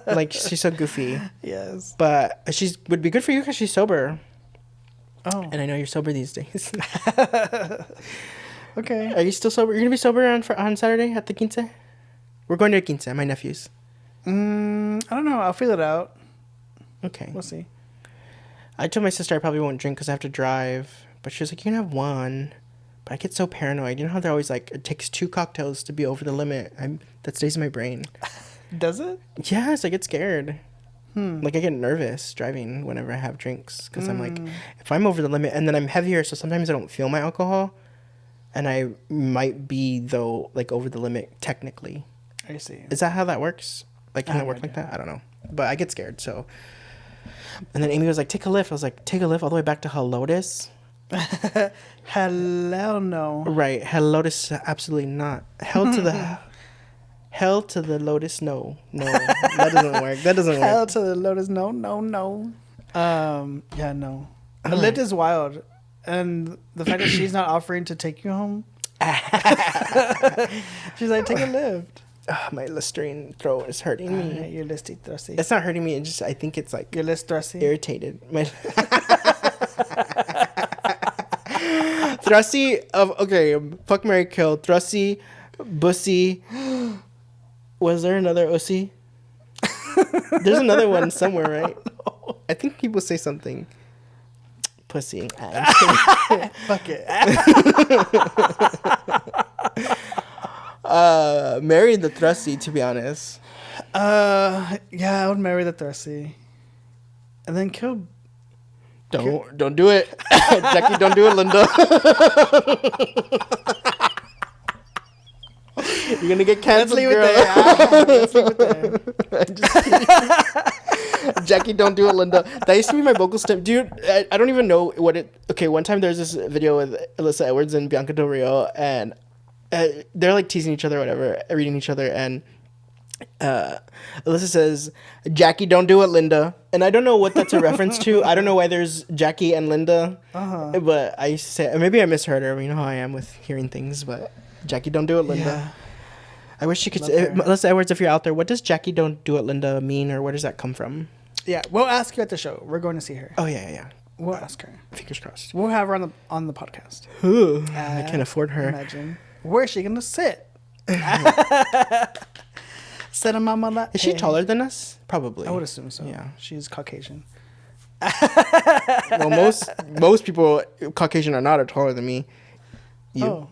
Like, she's so goofy. Yes. But she would be good for you because she's sober. Oh. And I know you're sober these days. Okay. Are you still sober? You're going to be sober on Saturday at the quince? We're going to a quince, my nephew's. I don't know. I'll feel it out. Okay. We'll see. I told my sister I probably won't drink because I have to drive. But she was like, you can have one. But I get so paranoid. You know how they're always like, it takes 2 cocktails to be over the limit. That stays in my brain. Does it? Yes, I get scared. Like, I get nervous driving whenever I have drinks. Because I'm like, if I'm over the limit, and then I'm heavier, so sometimes I don't feel my alcohol. And I might be, though, like, over the limit, technically. I see. Is that how that works? Like, can it work like that? I don't know. But I get scared, so. And then Amy was like, take a lift. I was like, take a lift all the way back to Helotes? Hello, no. Right. Helotes, absolutely not. Hell to the Lotus, no. That doesn't work. Hell to the Lotus, no. Yeah, no. A lift is wild. And the fact that she's not offering to take you home. She's like, take a lift. My Listerine throat is hurting me. Your listy thrusty. It's not hurting me. I think it's like your list thrusty. Irritated. Thrusty fuck, marry, kill. Thrusty, Bussy. Was there another Ussy? There's another one somewhere, right? I think people say something. Pussy. Fuck it. Marry the Thrusty, to be honest. Yeah, I would marry the Thrusty. And then kill. Don't do it. Jackie, don't do it, Linda. You're gonna get canceled, girl. Let's leave it there. Jackie, don't do it, Linda. That used to be my vocal stem, dude. I don't even know what it. Okay, one time there's this video with Alyssa Edwards and Bianca Del Rio, and they're like teasing each other, or whatever, reading each other, and Alyssa says, "Jackie, don't do it, Linda." And I don't know what that's a reference to. I don't know why there's Jackie and Linda, but I used to say, maybe I misheard her. You know how I am with hearing things, but Jackie, don't do it, Linda. Yeah. I wish she could say, Alyssa Edwards, if you're out there, what does Jackie don't do it, Linda mean, or where does that come from? Yeah, we'll ask you at the show. We're going to see her. Oh, yeah. We'll ask her. Fingers crossed. We'll have her on the podcast. I can't afford her. Imagine. Where is she going to sit? Sit on my lap. Is she taller than us? Probably. I would assume so. Yeah. She's Caucasian. Well, most people Caucasian are not taller than me. You? Oh.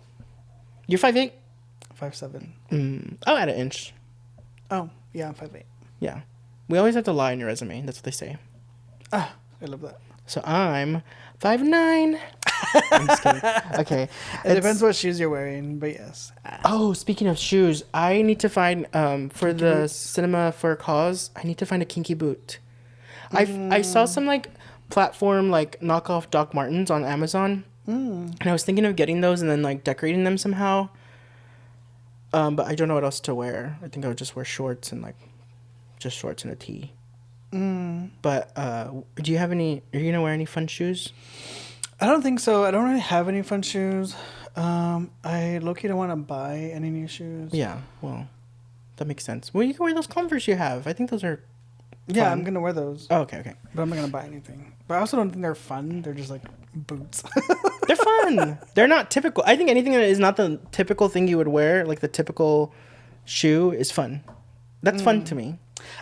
You're 5'8"? 5'7". I'll add an inch. Oh, yeah, I'm 5'8". Yeah. We always have to lie on your resume. That's what they say. I love that. So I'm 5'9". I'm just kidding. Okay. It depends what shoes you're wearing, but yes. Oh, speaking of shoes, I need to find for the Cinema for a Cause, I need to find a kinky boot. I saw some like platform like knockoff Doc Martens on Amazon. And I was thinking of getting those and then like decorating them somehow. But I don't know what else to wear. I think I would just wear shorts and like just shorts and a tee. But do you have any? Are you gonna wear any fun shoes? I don't think so. I don't really have any fun shoes. I low-key don't want to buy any new shoes. Yeah, well, that makes sense. Well, you can wear those Converse you have. I think those are fun. Yeah, I'm gonna wear those. Oh, okay. But I'm not gonna buy anything. But I also don't think they're fun. They're just like boots. They're fun. They're not typical. I think anything that is not the typical thing you would wear, like the typical shoe, is fun. That's fun to me.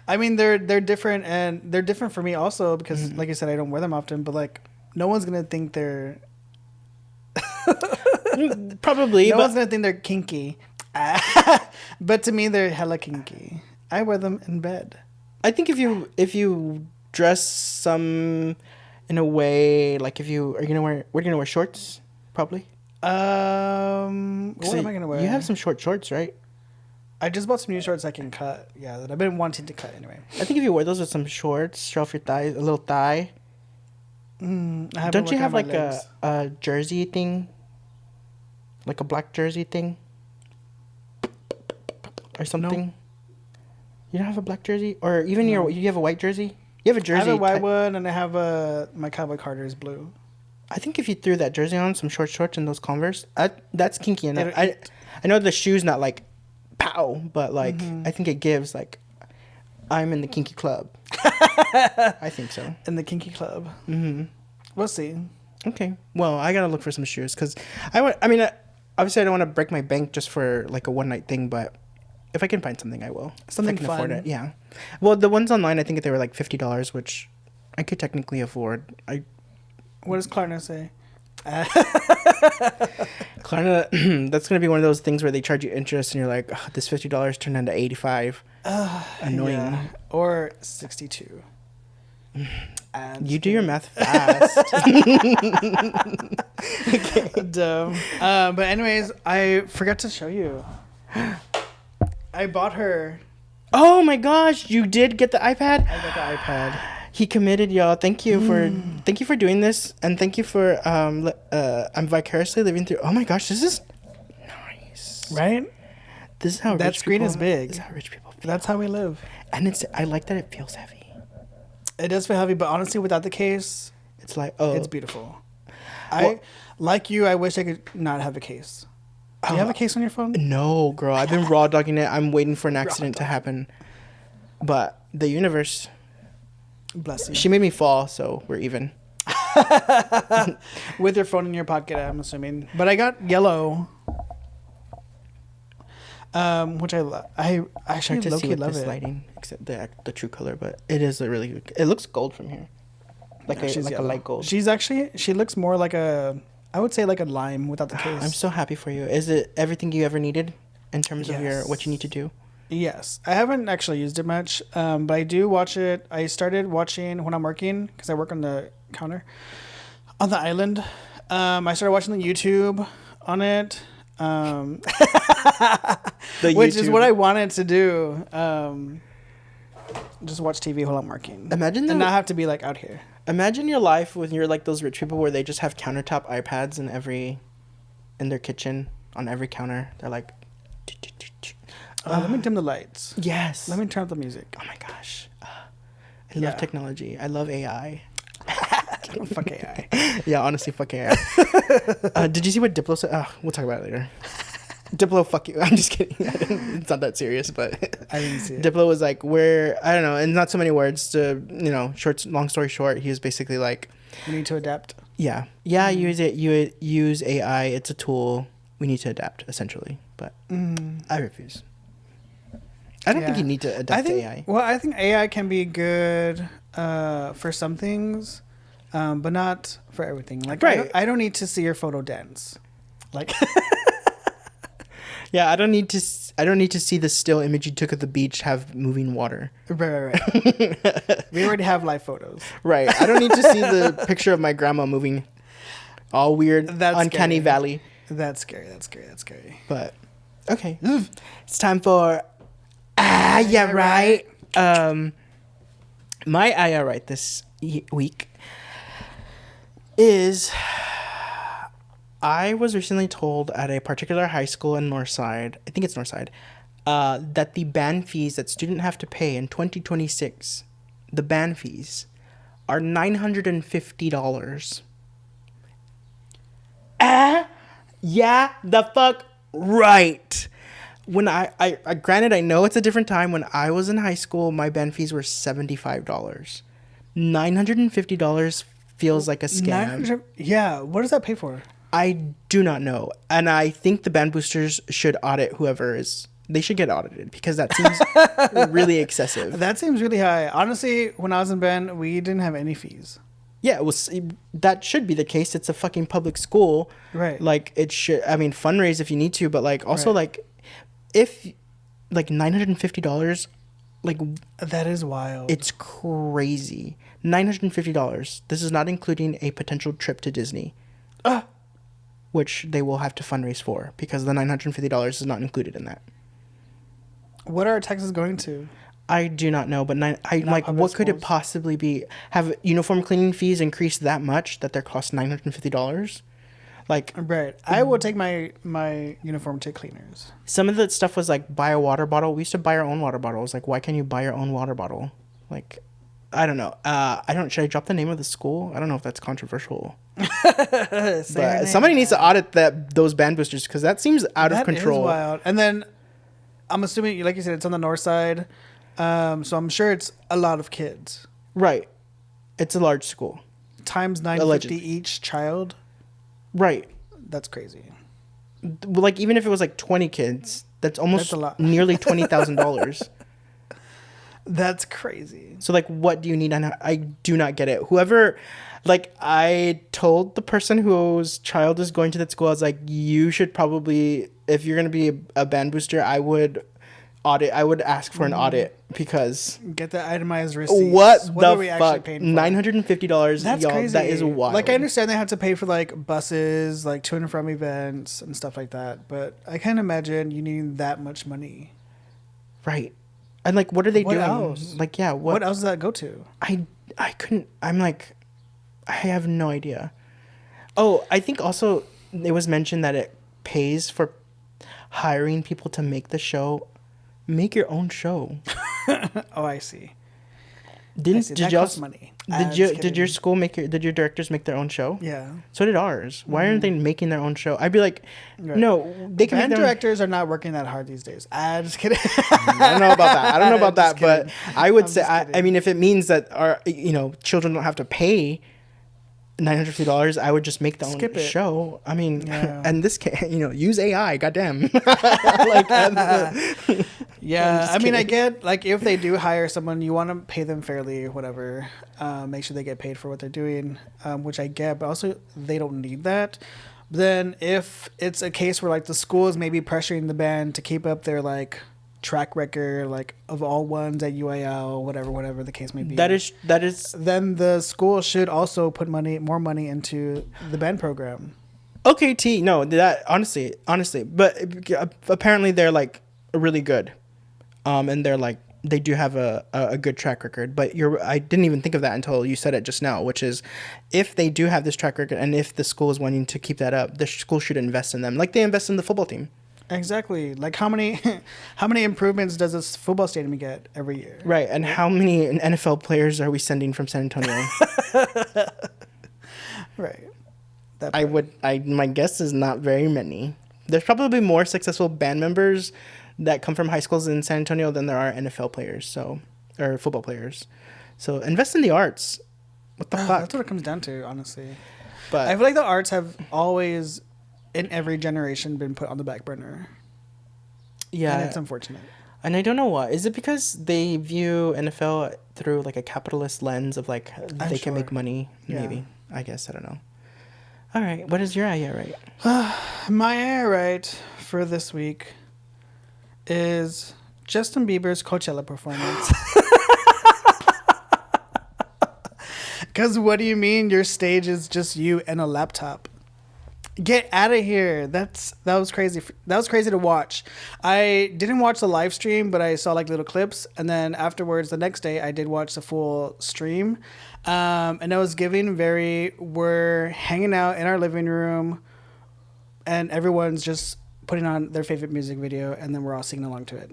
I mean, they're different, and they're different for me also because, like I said, I don't wear them often. But like, no one's gonna think they're Probably. No one's gonna think they're kinky. But to me, they're hella kinky. I wear them in bed. I think if you dress some in a way like we're gonna wear shorts probably. What am I gonna wear? You have some short shorts, right? I just bought some new shorts I can cut. Yeah, that I've been wanting to cut anyway. I think if you wear those with some shorts, show off your thighs, a little thigh. Don't you have like a jersey thing? Like a black jersey thing? Or something? No. You don't have a black jersey? Or even you have a white jersey? You have a jersey. I have a white one, and I have my Cowboy Carter is blue. I think if you threw that jersey on, some short shorts and those Converse, that's kinky enough. I know the shoe's not like pow, but like I think it gives like I'm in the kinky club. I think so. In the kinky club. We'll see. Okay. Well, I gotta look for some shoes because obviously I don't want to break my bank just for like a one night thing, but if I can find something, I will. Something if I can fun. afford it. Yeah. Well, the ones online, I think they were like $50, which I could technically afford. What does Klarna say? Klarna, that's gonna be one of those things where they charge you interest, and you're like, oh, this $50 turned into $85. Annoying. Yeah. Or 62. You do your math fast. Okay. Dumb. But anyways, I forgot to show you. I bought her. Oh my gosh, you did get the iPad? I got the iPad. He committed, y'all. Thank you for doing this, and thank you for I'm vicariously living through. Oh my gosh, this is nice, right? This is how that rich screen people, is big. This is how rich people feel. That's how we live. And I like that it feels heavy. It does feel heavy, but honestly, without the case, it's like it's beautiful. I wish I could not have a case. Do you have a case on your phone? No, girl. I've been raw dogging it. I'm waiting for an accident to happen. But the universe, bless you. She made me fall, so we're even. With your phone in your pocket, I'm assuming. But I got yellow, which I actually to see love this it. Lighting, except the true color, but it is a really. It looks gold from here, like a light gold. She looks more like I would say like a lime without the case. I'm so happy for you. Is it everything you ever needed in terms of what you need to do? Yes. I haven't actually used it much, but I do watch it. I started watching when I'm working because I work on the counter on the island. I started watching the YouTube on it, which is what I wanted to do. Just watch TV while I'm working. Imagine and not have to be like out here. Imagine your life when you're like those rich people where they just have countertop iPads in their kitchen on every counter. They're like, let me dim the lights. Yes. Let me turn up the music. Oh my gosh. I love technology. I love AI. Fuck AI. Yeah, honestly, fuck AI. Did you see what Diplo said? We'll talk about it later. Diplo, fuck you. I'm just kidding. It's not that serious, but I didn't see it. Diplo was like, I don't know, in not so many words to, long story short, he was basically like, we need to adapt. Yeah. Yeah, use it. You use AI. It's a tool. We need to adapt, essentially. But I refuse. I don't think you need to adapt to AI. Well, I think AI can be good for some things, but not for everything. Like, right. I don't need to see your photo dance. Like... Yeah, I don't need to see the still image you took of the beach have moving water. Right. We already have live photos. Right. I don't need to see the picture of my grandma moving all weird, uncanny scary. valley. That's scary. But okay, it's time for yeah right. My yeah right this week is. I was recently told at a particular high school in Northside, I think it's Northside, that the band fees that students have to pay in 2026, the band fees, are $950. Yeah, the fuck right. When I granted, I know it's a different time. When I was in high school, my band fees were $75. $950 feels like a scam. Yeah, what does that pay for? I do not know. And I think the band boosters should audit whoever is... They should get audited because that seems really excessive. That seems really high. Honestly, when I was in band, we didn't have any fees. Yeah, that should be the case. It's a fucking public school. Right. Like, it should... I mean, fundraise if you need to, but, like, also, like, if... Like, $950... Like... That is wild. It's crazy. $950. This is not including a potential trip to Disney. Which they will have to fundraise for because the $950 is not included in that. What are taxes going to? I do not know, but what could it possibly be? Have uniform cleaning fees increased that much that they're cost $950? Like, right. I will take my uniform to cleaners. Some of the stuff was like buy a water bottle. We used to buy our own water bottles. Like, why can't you buy your own water bottle? Like, I don't know. Should I drop the name of the school? I don't know if that's controversial. But somebody needs to audit those band boosters because that seems out of control. That is wild. And then I'm assuming, like you said, it's on the north side. So I'm sure it's a lot of kids. Right. It's a large school. Times $950 each child. Right. That's crazy. Like, even if it was like 20 kids, that's almost nearly $20,000. That's crazy. So, like, what do you need? I do not get it. Whoever, like, I told the person whose child is going to that school, I was like, you should probably, if you're going to be a band booster, I would ask for an audit because... Get the itemized receipts. What are the we fuck? actually paying for? $950, That's y'all. crazy. That is wild. Like, I understand they have to pay for, like, buses, like, to and from events and stuff like that, but I can't imagine you needing that much money. Right. And, like, what are they doing? Else? Like, yeah. What else does that go to? I I'm like, I have no idea. Oh, I think also it was mentioned that it pays for hiring people to make the show. Make your own show. Oh, I see. Did That y'all costs money. Just did your kidding. school did your directors make their own show? Yeah. So did ours. Why aren't they making their own show? I'd be like, Right. no, they can make Band their own. directors are not working that hard these days. Just kidding. I don't know about that. I don't know about Just that, but kidding. I would I'm say, just I kidding. mean, if it means that our, children don't have to pay $950, I would just make the Skip own it. show. I mean, Yeah. and this can, use AI. Goddamn. Like, Yeah, just I mean, I kidding. get like if they do hire someone, you want to pay them fairly, or whatever. Make sure they get paid for what they're doing, which I get. But also, they don't need that. Then, if it's a case where like the school is maybe pressuring the band to keep up their like track record, like of all ones at UIL, whatever the case may be. That is. Then the school should also put more money into the band program. Okay, no, that honestly, but apparently they're like really good, and they're like they do have a good track record. But I didn't even think of that until you said it just now, which is if they do have this track record and if the school is wanting to keep that up, the school should invest in them, like they invest in the football team. Exactly. Like how many improvements does this football stadium get every year? Right, and how many NFL players are we sending from San Antonio? Right. My guess is not very many. There's probably more successful band members that come from high schools in San Antonio than there are NFL players, or football players. So invest in the arts. What the fuck? That's what it comes down to, honestly. But I feel like the arts have always, in every generation, been put on the back burner. yeah, And it's unfortunate. and I don't know why. Is it because they view NFL through like a capitalist lens of like they can make sure. money? Yeah. Maybe. I guess I don't know. All right, what is your idea, right? My air right for this week is Justin Bieber's Coachella performance. Because what do you mean your stage is just you and a laptop? Get out of here. That was crazy. That was crazy to watch. I didn't watch the live stream, but I saw like little clips. And then afterwards, the next day, I did watch the full stream. And I was we're hanging out in our living room and everyone's just putting on their favorite music video and then we're all singing along to it.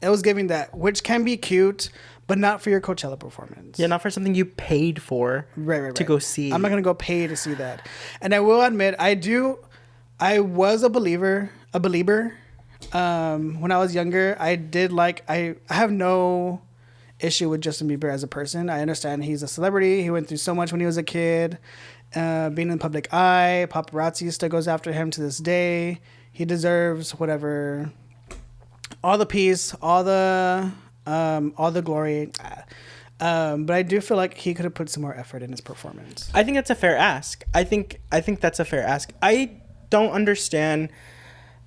It was giving that, which can be cute, but not for your Coachella performance. Yeah, not for something you paid for Right. to go see. I'm not going to go pay to see that. And I will admit, I was a believer. When I was younger, I have no issue with Justin Bieber as a person. I understand he's a celebrity. He went through so much when he was a kid. Being in the public eye, paparazzi still goes after him to this day. He deserves whatever, all the peace, all the glory. But I do feel like he could have put some more effort in his performance. I think that's a fair ask. I think that's a fair ask. I don't understand.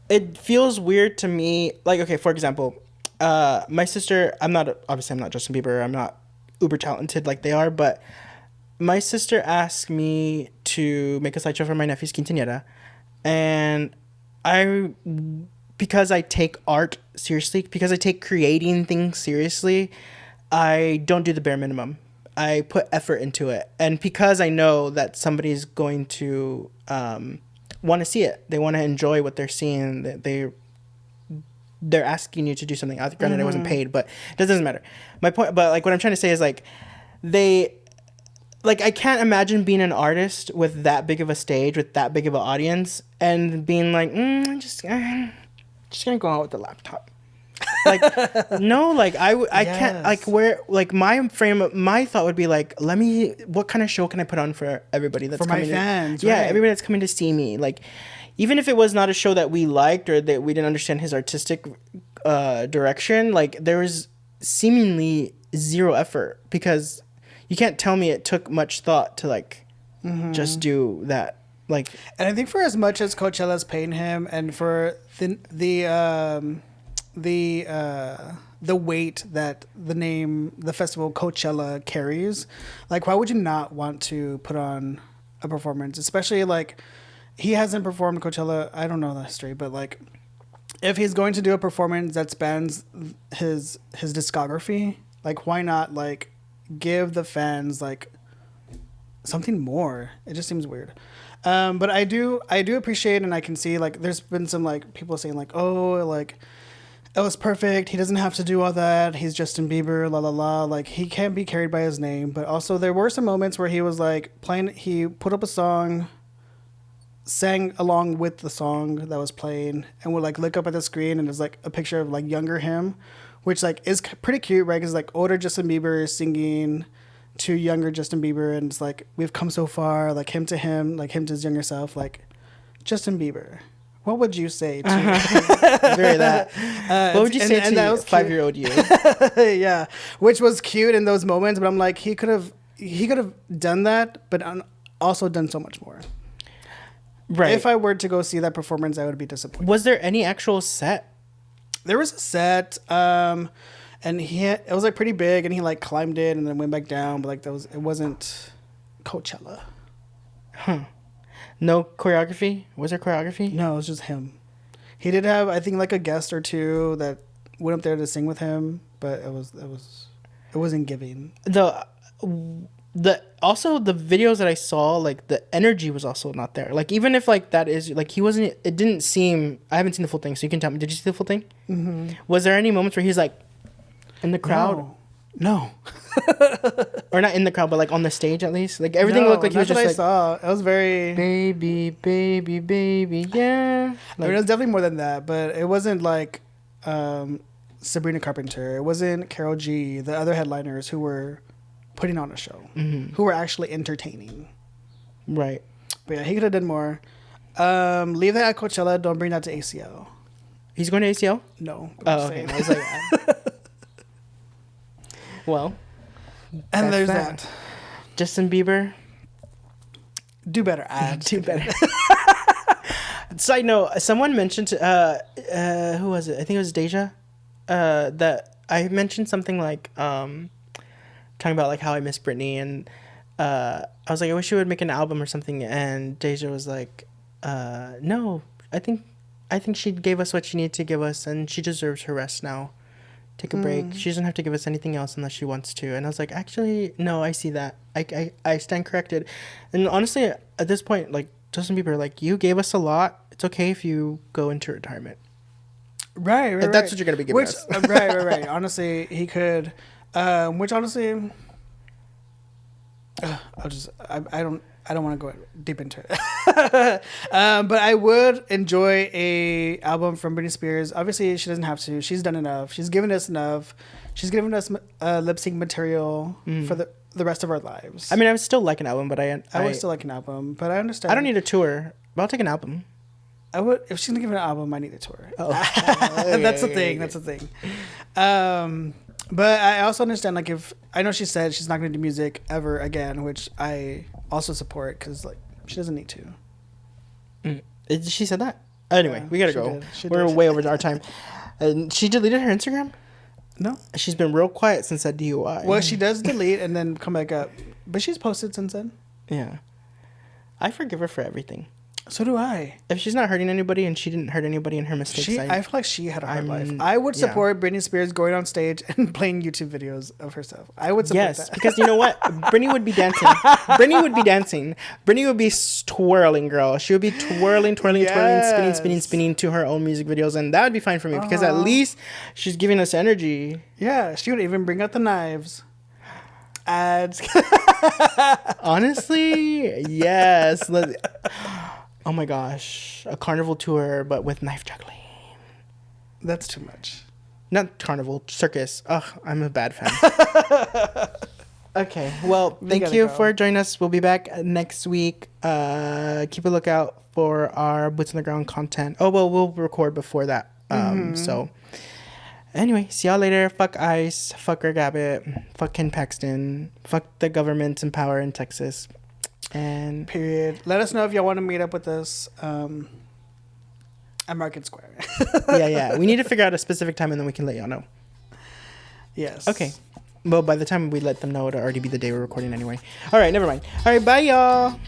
It feels weird to me. Like, okay, for example, my sister, I'm not Justin Bieber. I'm not uber talented like they are, but my sister asked me to make a slideshow for my nephew's quinceañera. And because I take art seriously, because I take creating things seriously, I don't do the bare minimum. I put effort into it. And because I know that somebody's going to want to see it, they want to enjoy what they're seeing, they're asking you to do something. Granted, I wasn't paid, but it doesn't matter. My point, but like what I'm trying to say is like, I can't imagine being an artist with that big of a stage, with that big of an audience, and being like, I'm just gonna go out with the laptop. Like, no, like I can't, like, where, like my thought would be like, what kind of show can I put on for everybody that's For my coming fans, yeah, right. everybody that's coming to see me. Like, even if it was not a show that we liked or that we didn't understand his artistic direction, like there was seemingly zero effort, because you can't tell me it took much thought to like just do that. Like, And I think for as much as Coachella's paying him, and for the weight that the festival Coachella carries, like why would you not want to put on a performance? Especially like he hasn't performed Coachella. I don't know the history, but like if he's going to do a performance that spans his discography, like why not like give the fans like something more. It just seems weird. But I do appreciate, and I can see like there's been some like people saying like, oh, like it was perfect. He doesn't have to do all that. He's Justin Bieber, la la la. Like he can't be carried by his name. But also there were some moments where he was like playing. He put up a song, sang along with the song that was playing, and would like look up at the screen, and there's like a picture of like younger him, which like is pretty cute, right? Because like older Justin Bieber is singing to younger Justin Bieber, and it's like we've come so far, like him to him, like him to his younger self, like Justin Bieber. What would you say to Very that? What would you say to 5-year-old you? Yeah, which was cute in those moments, but I'm like he could have done that, but also done so much more. Right. If I were to go see that performance, I would be disappointed. Was there any actual set? There was a set, and it was like pretty big, and he like climbed it and then went back down, but like it wasn't Coachella. Huh. No choreography? Was there choreography? No, it was just him. He did have, I think, like a guest or two that went up there to sing with him, but it wasn't giving. Also the videos that I saw, like the energy was also not there. Like even if like that is like he wasn't. It didn't seem. I haven't seen the full thing, so you can tell me. Did you see the full thing? Mm-hmm. Was there any moments where he's like in the crowd? No. Or not in the crowd, but like on the stage at least. Like everything looked like he was just like. I saw. It was very baby, baby, baby, yeah. Like, it was definitely more than that, but it wasn't like Sabrina Carpenter. It wasn't Karol G. The other headliners who were putting on a show, who were actually entertaining. Right. But yeah, he could have done more. Leave that at Coachella. Don't bring that to ACL. He's going to ACL? No. Oh, okay. I was like, well. And there's that. Justin Bieber. Do better, ads. Do better. Side note, someone mentioned, who was it? I think it was Deja. That I mentioned something like, talking about like how I miss Britney, and I was like, I wish she would make an album or something, and Deja was like, no, I think she gave us what she needed to give us, and she deserves her rest now. Take a break. She doesn't have to give us anything else unless she wants to. And I was like, actually, no, I see that. I stand corrected. And honestly, at this point, like Justin Bieber, like you gave us a lot. It's okay if you go into retirement. Right. If that's what you're gonna be giving us. Right. Honestly, he could. Which honestly, I don't want to go deep into it. But I would enjoy a album from Britney Spears. Obviously, she doesn't have to. She's done enough. She's given us enough. She's given us lip sync material for the rest of our lives. I mean, I would still like an album, but I would still like an album, but I understand. I don't need a tour, but I'll take an album. I would, if she's gonna give me an album, I need a tour. Oh. That's the thing. That's the thing. But I also understand, like, if I know she said she's not going to do music ever again, which I also support because, like, she doesn't need to. She said that? Anyway, yeah, we gotta go. We're way over our time. And she deleted her Instagram? No. She's been real quiet since that DUI. Well, she does delete and then come back up. But she's posted since then. Yeah. I forgive her for everything. So do I. If she's not hurting anybody and she didn't hurt anybody in her mistakes, I feel like she had a hard life. I would support Britney Spears going on stage and playing YouTube videos of herself. I would support that. Because you know what? Britney would be dancing. Britney would be twirling, girl. She would be twirling, spinning to her own music videos, and that would be fine for me because at least she's giving us energy. Yeah, she would even bring out the knives. Ads. Honestly, yes. Oh my gosh, a carnival tour, but with knife juggling. That's too much. Not carnival, circus. Ugh, I'm a bad fan. Okay, well, thank you for joining us. We'll be back next week. Keep a lookout for our Boots on the Ground content. Oh, well, we'll record before that. So, anyway, see y'all later. Fuck ICE. Fuck Greg Abbott. Fuck Ken Paxton. Fuck the government in power in Texas. And period. Let us know if y'all want to meet up with us at Market Square. yeah. We need to figure out a specific time and then we can let y'all know. Yes. Okay. Well, by the time we let them know, it'll already be the day we're recording anyway. All right, never mind. All right, bye, y'all.